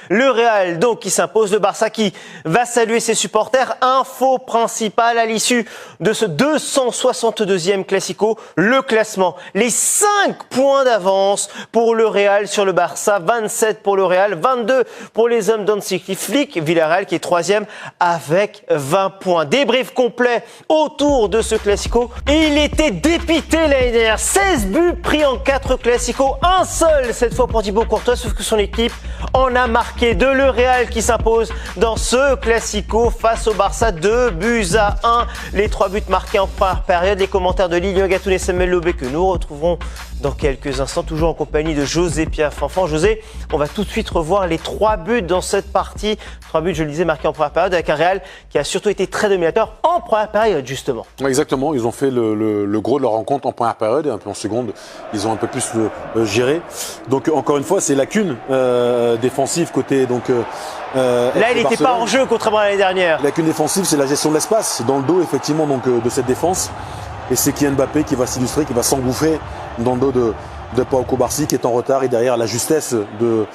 Le Real, donc, qui s'impose. Le Barça qui va saluer ses supporters. Info principale à l'issue de ce 262e Classico. Le classement. Les 5 points d'avance pour le Real sur le Barça. 27 pour le Real, 22 pour les hommes d'Hansi Flick. Villarreal qui est 3e avec 20 points. Débrief complet autour de ce Classico. Et il était dépité l'année dernière. 16 buts pris en 4 Classicos. Un seul cette fois pour Thibaut Courtois, sauf que son équipe en a marqué 2. Le Real qui s'impose dans ce Classico face au Barça, 2-1. Les 3 buts marqués en première période. Les commentaires de Lilian Gatoun et Samuel Lobé que nous retrouverons dans quelques instants, toujours en compagnie de José Pierre Fanfan. José, on va tout de suite revoir les 3 buts dans cette partie. 3 buts, je le disais, marqués en première période avec un Real qui a surtout été très dominateur en première période, justement. Exactement, ils ont fait le gros de leur rencontre en première période et un peu en seconde, ils ont un peu plus géré. Donc encore une fois, c'est lacune défensive côté donc. Là, il n'était pas en jeu contrairement à l'année dernière. Lacune défensive, c'est la gestion de l'espace dans le dos effectivement donc de cette défense. Et c'est Kylian Mbappé qui va s'illustrer, qui va s'engouffrer dans le dos de Pau Cubarsí qui est en retard et derrière la justesse de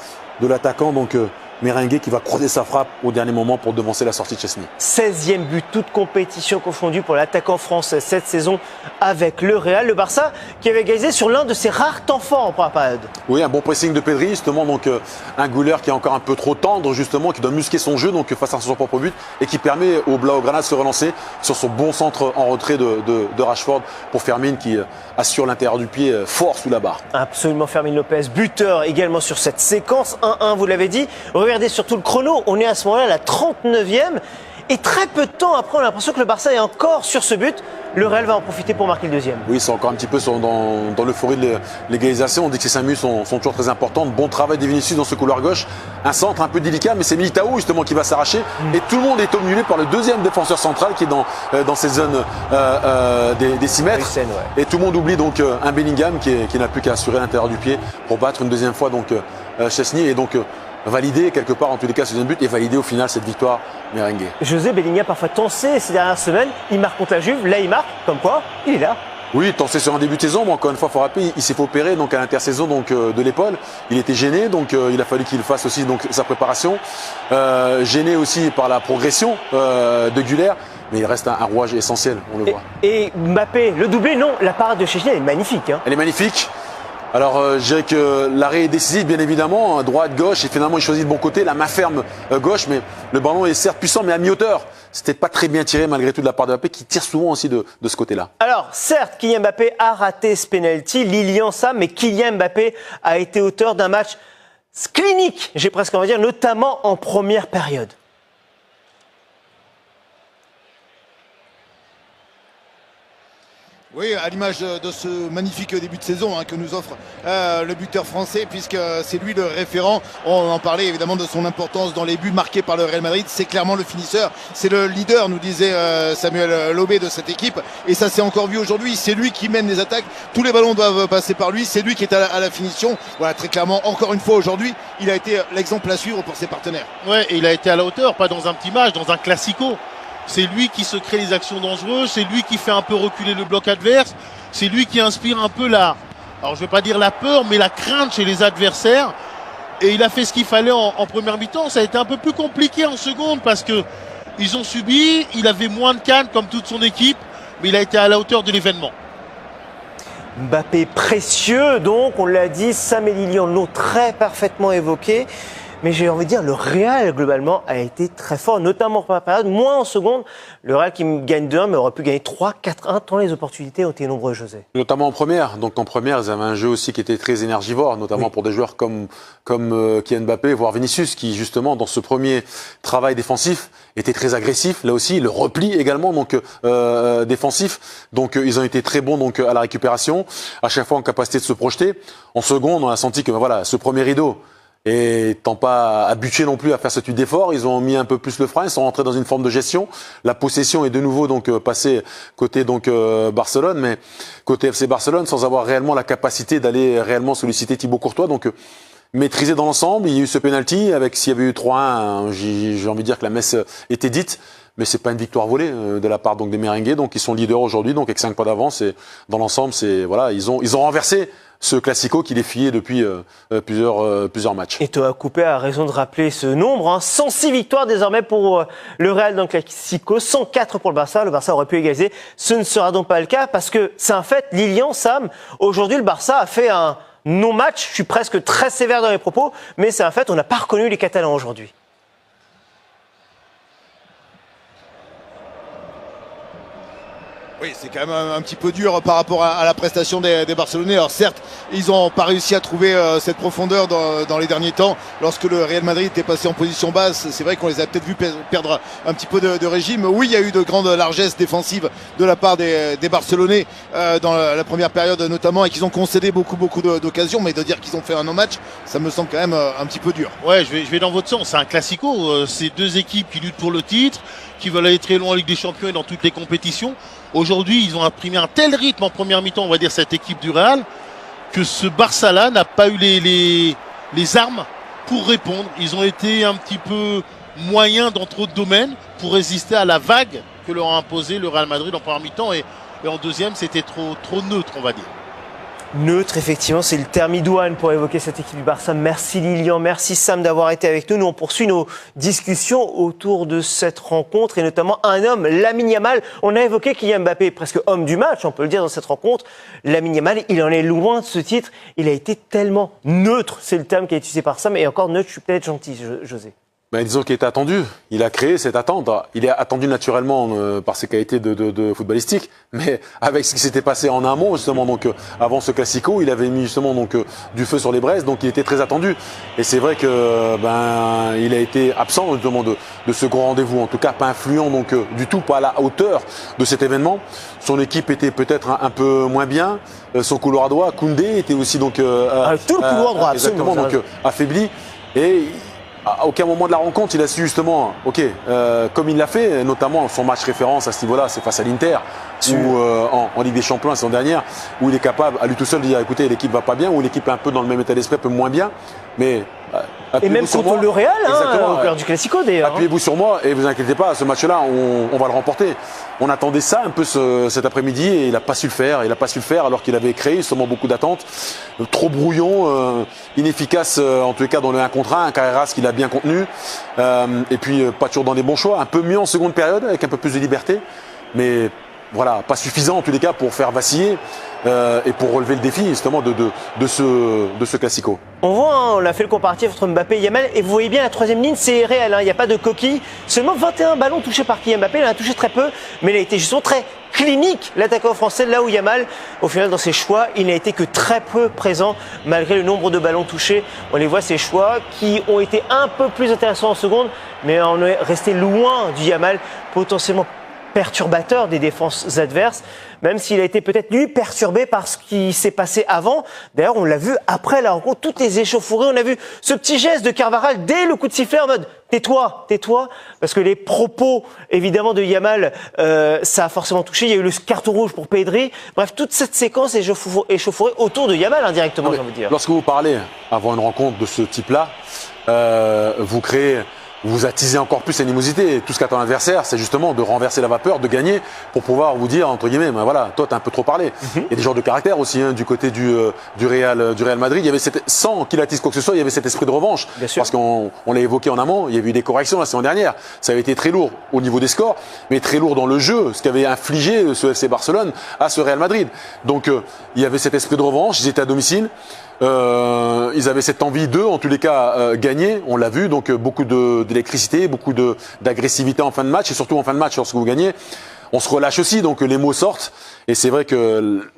l'attaquant donc Merengue qui va croiser sa frappe au dernier moment pour devancer la sortie de Chesney. 16e but, toute compétition confondue pour l'attaquant français cette saison avec le Real. Le Barça qui avait égalisé sur l'un de ses rares temps forts en première période. Oui, un bon pressing de Pedri, justement, donc un Güler qui est encore un peu trop tendre, justement, qui doit musquer son jeu donc face à son propre but et qui permet au Blaugrana de se relancer sur son bon centre en retrait de Rashford pour Fermin qui assure l'intérieur du pied fort sous la barre. Absolument, Fermin Lopez, buteur également sur cette séquence. 1-1, vous l'avez dit. Regardez surtout le chrono, on est à ce moment-là à la 39e. Et très peu de temps après, on a l'impression que le Barça est encore sur ce but. Le Real va en profiter pour marquer le deuxième. Oui, c'est encore un petit peu dans l'euphorie de l'égalisation. On dit que ces 5 minutes sont toujours très importantes. Bon travail de Vinicius dans ce couloir gauche. Un centre un peu délicat, mais c'est Militao justement qui va s'arracher. Et tout le monde est omnibulé par le deuxième défenseur central qui est dans ces zones des 6 mètres. Scène, ouais. Et tout le monde oublie donc un Bellingham qui n'a plus qu'à assurer l'intérieur du pied pour battre une deuxième fois donc Chesney. Et donc valider quelque part en tous les cas ce deuxième but et valider au final cette victoire Merengue. José Bellingham parfois tensé ces dernières semaines, il marque contre la Juve, là il marque, comme quoi il est là. Oui, tensé sur un début de saison, mais encore une fois, il faut rappeler, il s'est fait opérer donc à l'intersaison donc de l'épaule. Il était gêné, donc il a fallu qu'il fasse aussi donc sa préparation. Gêné aussi par la progression de Güler, mais il reste un rouage essentiel, on le voit. Et Mbappé, le doublé, non, la parade de Chesney, elle est magnifique. Hein. Elle est magnifique. Alors je dirais que l'arrêt est décisif bien évidemment, droite, gauche, et finalement il choisit le bon côté, la main ferme gauche, mais le ballon est certes puissant mais à mi-hauteur. C'était pas très bien tiré malgré tout de la part de Mbappé qui tire souvent aussi de ce côté-là. Alors certes, Kylian Mbappé a raté ce penalty, Lilian ça, mais Kylian Mbappé a été auteur d'un match clinique, j'ai presque envie de dire, notamment en première période. Oui, à l'image de ce magnifique début de saison que nous offre le buteur français, puisque c'est lui le référent. On en parlait évidemment de son importance dans les buts marqués par le Real Madrid. C'est clairement le finisseur, c'est le leader, nous disait Samuel Lobé, de cette équipe. Et ça s'est encore vu aujourd'hui. C'est lui qui mène les attaques. Tous les ballons doivent passer par lui. C'est lui qui est à la finition. Voilà, très clairement, encore une fois aujourd'hui, il a été l'exemple à suivre pour ses partenaires. Ouais, et il a été à la hauteur, pas dans un petit match, dans un classico. C'est lui qui se crée les actions dangereuses, c'est lui qui fait un peu reculer le bloc adverse, c'est lui qui inspire un peu alors je vais pas dire la peur, mais la crainte chez les adversaires. Et il a fait ce qu'il fallait en première mi-temps. Ça a été un peu plus compliqué en seconde parce que ils ont subi, il avait moins de cannes comme toute son équipe, mais il a été à la hauteur de l'événement. Mbappé précieux, donc, on l'a dit, Sam et Lilian l'ont très parfaitement évoqué. Mais j'ai envie de dire, le Real, globalement, a été très fort, notamment en première période, moins en seconde. Le Real qui gagne 2-1, mais aurait pu gagner 3-4-1, tant les opportunités ont été nombreuses, José. Notamment en première. Donc en première, ils avaient un jeu aussi qui était très énergivore, notamment pour des joueurs comme Kylian Mbappé, voire Vinicius, qui justement, dans ce premier travail défensif, était très agressif. Là aussi, le repli également, donc défensif. Donc ils ont été très bons donc à la récupération, à chaque fois en capacité de se projeter. En seconde, on a senti que voilà, ce premier rideau, et tant pas habitués non plus à faire ce type d'effort, ils ont mis un peu plus le frein, ils sont rentrés dans une forme de gestion. La possession est de nouveau donc passée côté donc Barcelone, mais côté FC Barcelone sans avoir réellement la capacité d'aller réellement solliciter Thibaut Courtois. Donc maîtrisé dans l'ensemble. Il y a eu ce penalty avec s'il y avait eu 3-1, j'ai envie de dire que la messe était dite. Mais c'est pas une victoire volée de la part donc des Merengues, donc ils sont leaders aujourd'hui, donc avec 5 points d'avance. Et dans l'ensemble, c'est voilà, ils ont renversé ce classico qui défiait depuis plusieurs matchs. Et Toa Coupé a raison de rappeler ce nombre, hein. 106 victoires désormais pour le Real dans le classico, 104 pour le Barça. Le Barça aurait pu égaliser, ce ne sera donc pas le cas parce que c'est un fait, Lilian, Sam, aujourd'hui le Barça a fait un non-match. Je suis presque très sévère dans mes propos, mais c'est un fait, on n'a pas reconnu les Catalans aujourd'hui. Oui, c'est quand même un petit peu dur par rapport à la prestation des Barcelonais. Alors certes, ils n'ont pas réussi à trouver cette profondeur dans les derniers temps. Lorsque le Real Madrid était passé en position basse, c'est vrai qu'on les a peut-être vus perdre un petit peu de régime. Oui, il y a eu de grandes largesses défensives de la part des Barcelonais dans la première période notamment, et qu'ils ont concédé beaucoup d'occasions. Mais de dire qu'ils ont fait un non-match, ça me semble quand même un petit peu dur. Ouais, je vais dans votre sens. C'est un classico. C'est deux équipes qui luttent pour le titre, qui veulent aller très loin en Ligue des Champions et dans toutes les compétitions. Aujourd'hui, ils ont imprimé un tel rythme en première mi-temps, on va dire, cette équipe du Real, que ce Barça-là n'a pas eu les armes pour répondre. Ils ont été un petit peu moyens dans trop de domaines pour résister à la vague que leur a imposé le Real Madrid en première mi-temps. Et en deuxième, c'était trop neutre, on va dire. Neutre, effectivement, c'est le terme idoine pour évoquer cette équipe du Barça. Merci Lilian, merci Sam d'avoir été avec nous. Nous, on poursuit nos discussions autour de cette rencontre et notamment un homme, Lamine Yamal. On a évoqué Kylian Mbappé, presque homme du match, on peut le dire dans cette rencontre. Lamine Yamal, il en est loin de ce titre. Il a été tellement neutre, c'est le terme qui est utilisé par Sam. Et encore neutre, je suis peut-être gentil, José. Ben, disons qu'il était attendu. Il a créé cette attente. Il est attendu naturellement par ses qualités de footballistique, mais avec ce qui s'était passé en amont, justement, donc avant ce classico, il avait mis justement donc du feu sur les braises, donc il était très attendu. Et c'est vrai que il a été absent justement de ce grand rendez-vous, en tout cas pas influent donc du tout, pas à la hauteur de cet événement. Son équipe était peut-être un peu moins bien. Son couloir droit, Koundé, était aussi donc tout le couloir droit, exactement, donc affaibli. Et à aucun moment de la rencontre, il a su justement, comme il l'a fait, notamment son match référence à ce niveau-là, c'est face à l'Inter, ou en Ligue des Champions la saison dernière, où il est capable à lui tout seul de dire, écoutez, l'équipe va pas bien, ou l'équipe est un peu dans le même état d'esprit, un peu moins bien, mais et même contre le Real, au cœur du Classico d'ailleurs. Appuyez-vous sur moi et vous inquiétez pas, ce match-là, on va le remporter. On attendait ça un peu cet après-midi et il n'a pas su le faire. Il n'a pas su le faire alors qu'il avait créé justement beaucoup d'attentes. Trop brouillon, inefficace en tous les cas dans le 1 contre 1, un Carreras qu'il a bien contenu. Et puis pas toujours dans les bons choix. Un peu mieux en seconde période avec un peu plus de liberté. Mais voilà, pas suffisant en tous les cas pour faire vaciller et pour relever le défi justement de ce classico. On voit, on a fait le comparatif entre Mbappé et Yamal et vous voyez bien la troisième ligne, c'est réel, il n'y a pas de coquille. Seulement 21 ballons touchés par Kylian Mbappé, il en a touché très peu, mais il a été justement très clinique, l'attaquant français, là où Yamal, au final dans ses choix, il n'a été que très peu présent malgré le nombre de ballons touchés. On les voit, ces choix qui ont été un peu plus intéressants en seconde, mais on est resté loin du Yamal, potentiellement perturbateur des défenses adverses, même s'il a été peut-être lui perturbé par ce qui s'est passé avant. D'ailleurs, on l'a vu après la rencontre, toutes les échauffourées, on a vu ce petit geste de Carvajal dès le coup de sifflet en mode tais-toi, parce que les propos évidemment de Yamal, ça a forcément touché. Il y a eu le carton rouge pour Pedri. Bref, toute cette séquence échauffourée autour de Yamal indirectement, j'ai envie de dire. Lorsque vous parlez avant une rencontre de ce type-là, vous attisez encore plus l'animosité. Tout ce qu'attend l'adversaire, c'est justement de renverser la vapeur, de gagner, pour pouvoir vous dire, entre guillemets, ben voilà, toi, t'as un peu trop parlé. Il y a des joueurs de caractère aussi, du côté du Real Madrid. Il y avait sans qu'il attise quoi que ce soit, il y avait cet esprit de revanche. Parce qu'on l'a évoqué en amont, il y avait eu des corrections la saison dernière. Ça avait été très lourd au niveau des scores, mais très lourd dans le jeu, ce qu'avait infligé ce FC Barcelone à ce Real Madrid. Donc, il y avait cet esprit de revanche, ils étaient à domicile. Ils avaient cette envie d'eux, en tous les cas, gagner. On l'a vu, donc beaucoup d'électricité, beaucoup d'agressivité en fin de match, et surtout en fin de match, lorsque vous gagnez, on se relâche aussi, donc les mots sortent. Et c'est vrai que,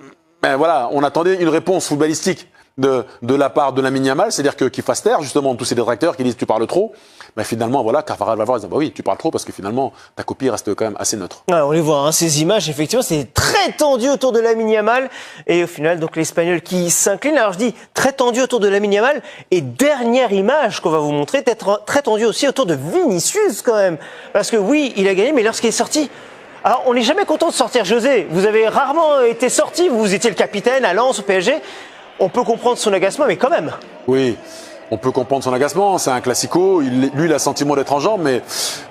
voilà, on attendait une réponse footballistique de la part de Lamine Yamal, c'est-à-dire qu'il fasse taire justement tous ces détracteurs qui disent tu parles trop. Mais finalement, voilà, Carvajal va voir et dire bah oui, tu parles trop parce que finalement ta copie reste quand même assez neutre. Alors, on les voit, ces images, effectivement, c'est très tendu autour de Lamine Yamal et au final, donc l'Espagnol qui s'incline. Alors je dis très tendu autour de Lamine Yamal et dernière image qu'on va vous montrer, très tendu aussi autour de Vinicius quand même, parce que oui, il a gagné, mais lorsqu'il est sorti. Alors, on n'est jamais content de sortir, José. Vous avez rarement été sorti, vous étiez le capitaine à Lens, au PSG. On peut comprendre son agacement, mais quand même. Oui, on peut comprendre son agacement. C'est un classico. Lui, il a le sentiment d'être en jambes, mais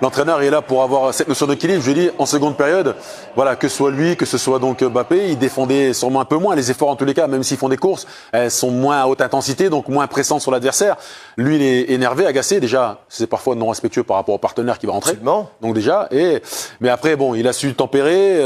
l'entraîneur est là pour avoir cette notion d'équilibre. Je lui dis, en seconde période, voilà, que ce soit lui, que ce soit donc Mbappé, il défendait sûrement un peu moins. Les efforts, en tous les cas, même s'ils font des courses, elles sont moins à haute intensité, donc moins pressantes sur l'adversaire. Lui, il est énervé, agacé. Déjà, c'est parfois non respectueux par rapport au partenaire qui va rentrer. Absolument. Donc déjà, mais après, bon, il a su tempérer,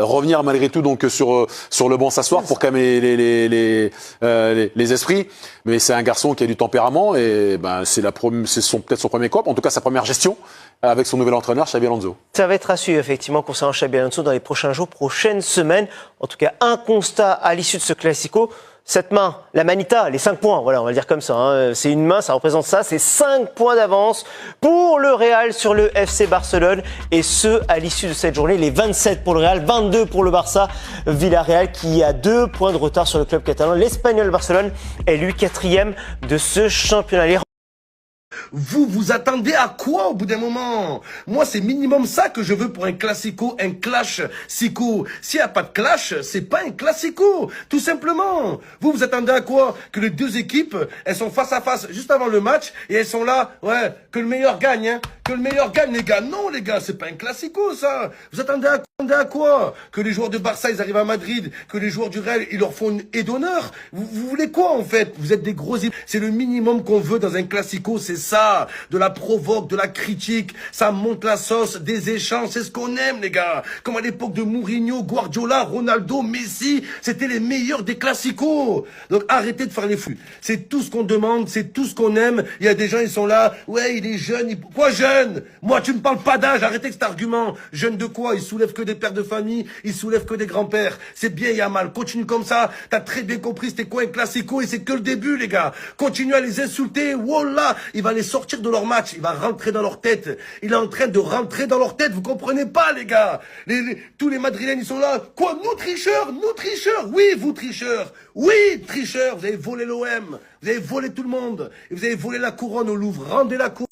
revenir malgré tout donc sur le banc, s'asseoir pour calmer les esprits. Mais c'est un garçon qui a du tempérament et ben c'est peut-être son premier COP, en tout cas sa première gestion avec son nouvel entraîneur Xabi Alonso. Ça va être à suivre effectivement concernant Xabi Alonso dans les prochains jours, prochaines semaines. En tout cas, un constat à l'issue de ce classico. Cette main, la manita, les 5 points, voilà, on va le dire comme ça, hein. C'est une main, ça représente ça, c'est 5 points d'avance pour le Real sur le FC Barcelone, et ce, à l'issue de cette journée, les 27 pour le Real, 22 pour le Barça, Villarreal qui a 2 points de retard sur le club catalan. L'Espagnol Barcelone est lui 4e de ce championnat. Vous vous attendez à quoi au bout d'un moment? Moi, c'est minimum ça que je veux pour un classico, un clash-sico. S'il n'y a pas de clash, c'est pas un classico, tout simplement. Vous vous attendez à quoi? Que les deux équipes, elles sont face à face juste avant le match et elles sont là, ouais, que le meilleur gagne, hein. Que le meilleur gagne, les gars. Non, les gars, c'est pas un classico, ça. Vous attendez à quoi? Que les joueurs de Barça, ils arrivent à Madrid, que les joueurs du Real, ils leur font une aide d'honneur. Vous voulez quoi, en fait? Vous êtes des gros... C'est le minimum qu'on veut dans un classico, c'est ça. De la provoque, de la critique. Ça monte la sauce, des échanges, c'est ce qu'on aime, les gars. Comme à l'époque de Mourinho, Guardiola, Ronaldo, Messi, c'était les meilleurs des classicos. Donc arrêtez de faire les fous. C'est tout ce qu'on demande, c'est tout ce qu'on aime. Il y a des gens, ils sont là, ouais, il est jeune. Quoi jeune? Moi, tu me parles pas d'âge, arrêtez cet argument. Jeune de quoi? Il soulève que des pères de famille, il soulève que des grands-pères. C'est bien, Yamal, continue comme ça. T'as très bien compris c'était quoi un classico et c'est que le début, les gars. Continue à les insulter, wallah, il va les sortir de leur match, il va rentrer dans leur tête. Il est en train de rentrer dans leur tête, vous comprenez pas, les gars. Tous les Madrilènes, ils sont là. Quoi, nous tricheurs? Oui, vous tricheurs. Oui, tricheurs, vous avez volé l'OM, vous avez volé tout le monde. Et vous avez volé la couronne au Louvre. Rendez la couronne.